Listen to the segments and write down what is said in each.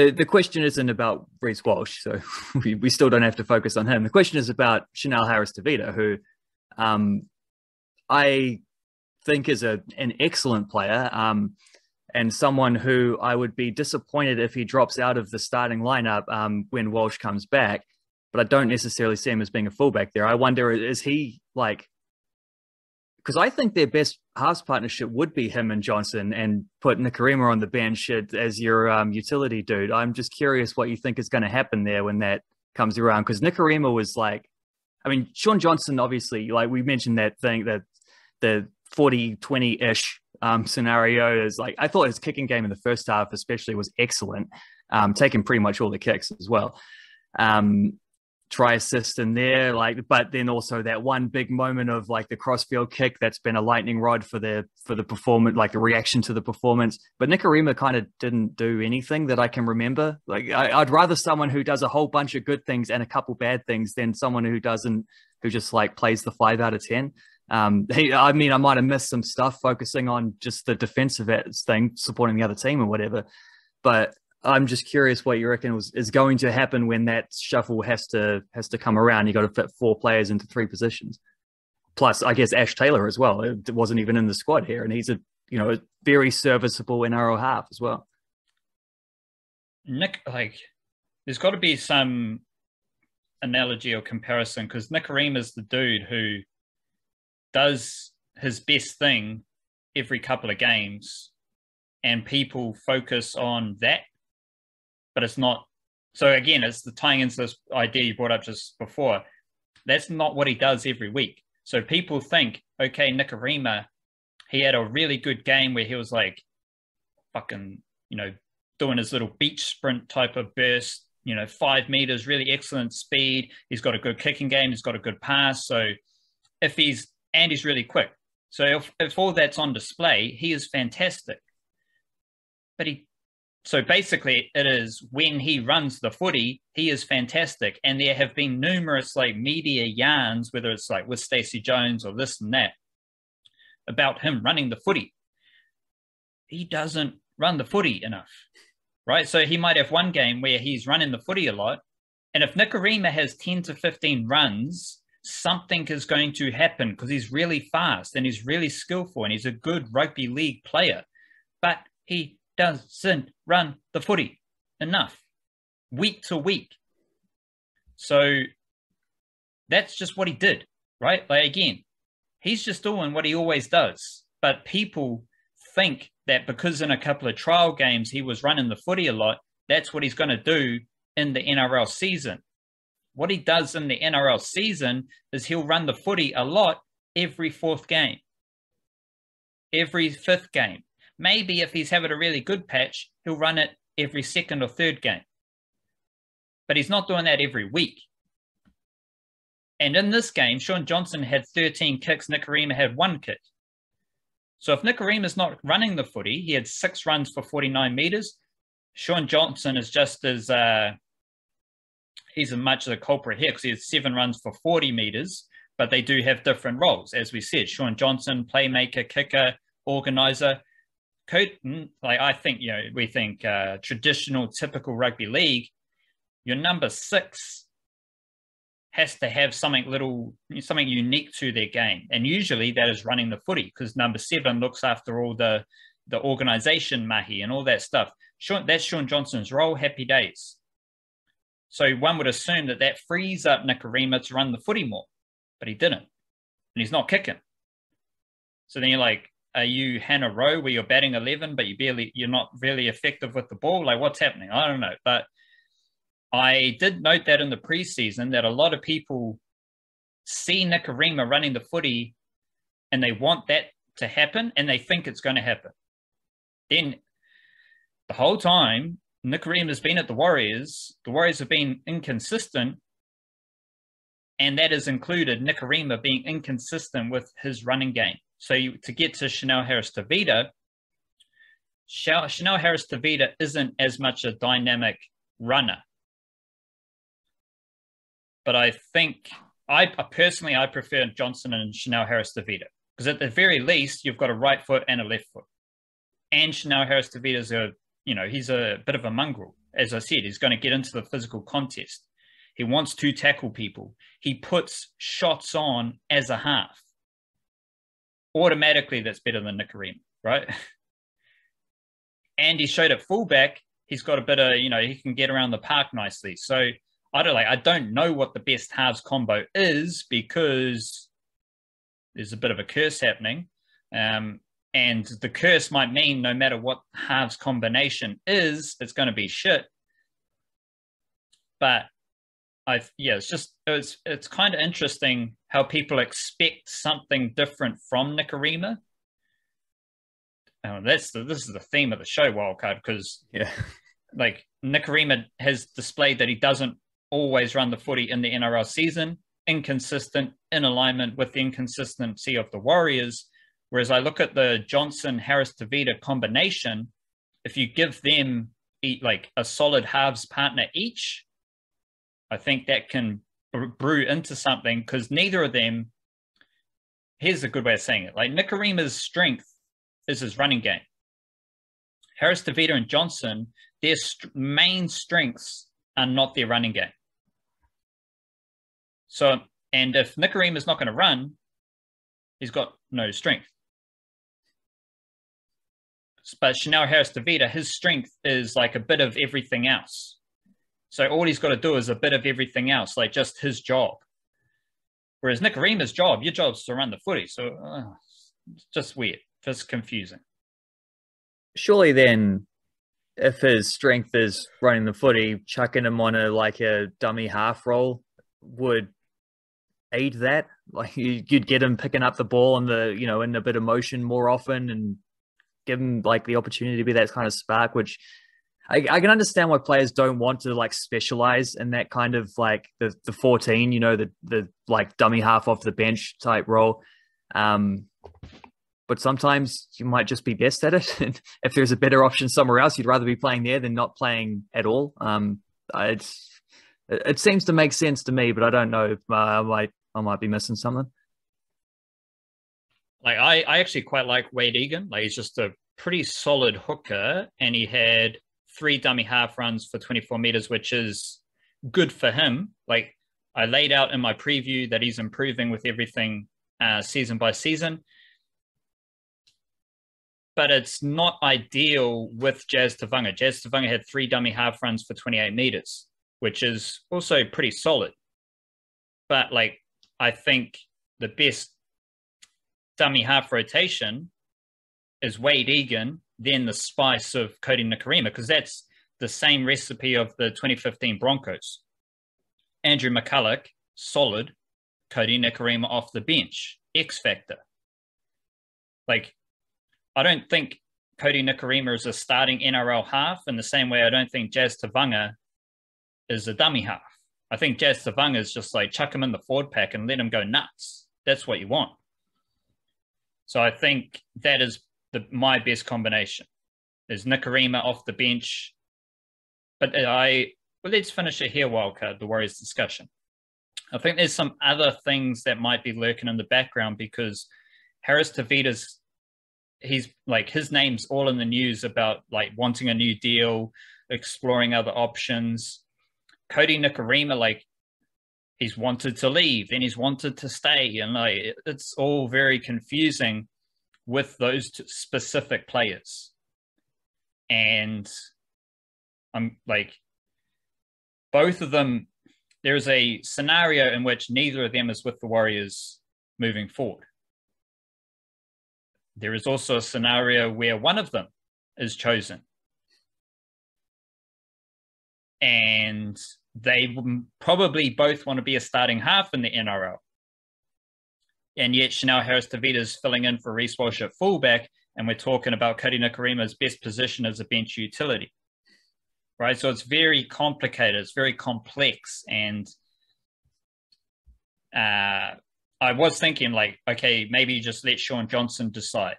the question isn't about Reece Walsh, so we still don't have to focus on him. The question is about Chanel Harris-Tavita, who I think is an excellent player, and someone who I would be disappointed if he drops out of the starting lineup when Walsh comes back. But I don't necessarily see him as being a fullback there. I wonder, is he like, because I think their best halves partnership would be him and Johnson, and put Nikorima on the bench as your utility dude. I'm just curious what you think is going to happen there when that comes around, because Nikorima was like, I mean, Sean Johnson, obviously, like we mentioned that thing, that the 40-20-ish scenario is like, I thought his kicking game in the first half especially was excellent, taking pretty much all the kicks as well. Try assist in there, like, but then also that one big moment of like the crossfield kick that's been a lightning rod for the performance, like the reaction to the performance. But Nikorima kind of didn't do anything that I can remember. Like I'd rather someone who does a whole bunch of good things and a couple bad things than someone who doesn't, who just like plays the 5 out of 10. I mean, I might have missed some stuff focusing on just the defensive thing, supporting the other team or whatever, but I'm just curious what you reckon is going to happen when that shuffle has to come around. You got to fit 4 players into 3 positions. Plus, I guess Ash Taylor as well. It wasn't even in the squad here, and he's a very serviceable NRL half as well. Nick, like, there's got to be some analogy or comparison, because Nikorima is the dude who does his best thing every couple of games, and people focus on that. But it's not. So again, it's the tying into this idea you brought up just before. That's not what he does every week. So people think, okay, Nikorima, he had a really good game where he was like fucking, doing his little beach sprint type of burst, 5 meters, really excellent speed. He's got a good kicking game. He's got a good pass. So he's really quick. So if all that's on display, he is fantastic. So basically, it is when he runs the footy, he is fantastic. And there have been numerous like media yarns, whether it's like with Stacey Jones or this and that, about him running the footy. He doesn't run the footy enough, right? So he might have one game where he's running the footy a lot. And if Nikorima has 10 to 15 runs, something is going to happen, because he's really fast and he's really skillful and he's a good rugby league player. But he doesn't run the footy enough week to week. So that's just what he did, right? Like, again, he's just doing what he always does. But people think that because in a couple of trial games he was running the footy a lot, that's what he's going to do in the NRL season. What he does in the NRL season is he'll run the footy a lot every 4th game, every 5th game. Maybe if he's having a really good patch, he'll run it every 2nd or 3rd game. But he's not doing that every week. And in this game, Sean Johnson had 13 kicks, Nikorima had 1 kick. So if Nikorima's not running the footy, he had 6 runs for 49 meters. Sean Johnson is just as, he's as much of a culprit here, because he has 7 runs for 40 meters, but they do have different roles. As we said, Sean Johnson, playmaker, kicker, organizer. Like, I think, we think traditional, typical rugby league, your number 6 has to have something unique to their game. And usually that is running the footy, because number 7 looks after all the organization mahi and all that stuff. That's Sean Johnson's role, happy days. So one would assume that frees up Nikorima to run the footy more, but he didn't. And he's not kicking. So then you're like, are you Hannah Rowe where you're batting 11, but you're not really effective with the ball? Like, what's happening? I don't know. But I did note that in the preseason that a lot of people see Nikorima running the footy and they want that to happen and they think it's going to happen. Then the whole time Nikorima's been at the Warriors have been inconsistent, and that has included Nikorima being inconsistent with his running game. So to get to Chanel Harris-Tavita, Chanel Harris-Tavita isn't as much a dynamic runner. But I think, I personally prefer Johnson and Chanel Harris-Tavita, because at the very least, you've got a right foot and a left foot. And Chanel Harris-Tavita is a he's a bit of a mongrel. As I said, he's going to get into the physical contest. He wants to tackle people. He puts shots on as a half. Automatically, that's better than Nikorima, right? And he showed at fullback, he's got a bit of, he can get around the park nicely. So I don't know what the best halves combo is because there's a bit of a curse happening. And the curse might mean no matter what halves combination is, it's going to be shit. But it's kind of interesting how people expect something different from Nikorima. This is the theme of the show, Wildcard, because like Nikorima has displayed that he doesn't always run the footy in the NRL season, inconsistent, in alignment with the inconsistency of the Warriors. Whereas I look at the Johnson-Harris-Tavita combination, if you give them like a solid halves partner each, I think that can brew into something because neither of them, here's a good way of saying it, like Nikorima's strength is his running game. Harris-Tavita and Johnson, their main strengths are not their running game. So, and if Nikorima's not going to run, he's got no strength. But Chanel Harris-Tavita, his strength is like a bit of everything else. So all he's got to do is a bit of everything else, like just his job. Whereas Nikorima's job, your job's to run the footy. So it's just weird, just confusing. Surely then, if his strength is running the footy, chucking him on a dummy half role would aid that. Like you'd get him picking up the ball in in a bit of motion more often and give him like the opportunity to be that kind of spark, which I can understand why players don't want to like specialize in that kind of like the 14, the like dummy half off the bench type role. But sometimes you might just be best at it. And if there's a better option somewhere else, you'd rather be playing there than not playing at all. It seems to make sense to me, but I don't know if I might be missing something. Like I actually quite like Wade Egan. Like he's just a pretty solid hooker, and he had 3 dummy half runs for 24 meters, which is good for him. Like I laid out in my preview that he's improving with everything season by season. But it's not ideal with Jazz Tavanga. Jazz Tavanga had 3 dummy half runs for 28 meters, which is also pretty solid. But like, I think the best dummy half rotation is Wade Egan, then the spice of Cody Nikorima, because that's the same recipe of the 2015 Broncos. Andrew McCulloch, solid. Cody Nikorima off the bench, X factor. Like, I don't think Cody Nikorima is a starting NRL half in the same way I don't think Jazz Tavanga is a dummy half. I think Jazz Tavanga is just like chuck him in the forward pack and let him go nuts. That's what you want. So I think that is my best combination is Nikorima off the bench. But let's finish it here, Wildcard, the Warriors discussion. I think there's some other things that might be lurking in the background because Harris-Tavita's his name's all in the news about like wanting a new deal, exploring other options. Cody Nikorima, like he's wanted to leave, then he's wanted to stay, and like it's all very confusing with those specific players. And I'm like, both of them, there's a scenario in which neither of them is with the Warriors moving forward. There is also a scenario where one of them is chosen. And they probably both want to be a starting half in the NRL. And yet Chanel Harris-Tavita is filling in for Reece Walsh at fullback, and we're talking about Cody Nikorima's best position as a bench utility. Right? So it's very complicated. It's very complex. And I was thinking like, okay, maybe just let Sean Johnson decide.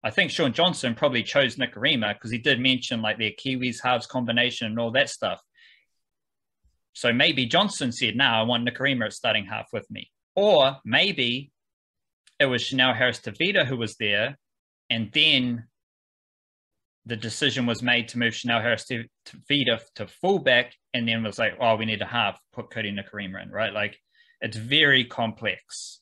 I think Sean Johnson probably chose Nikorima because he did mention like their Kiwis halves combination and all that stuff. So maybe Johnson said, no, I want Nikorima at starting half with me. Or maybe it was Chanel Harris-Tavita who was there, and then the decision was made to move Chanel Harris-Tavita to fullback, and then was like, oh, we need a half, put Cody Nikorima in, right? Like, it's very complex.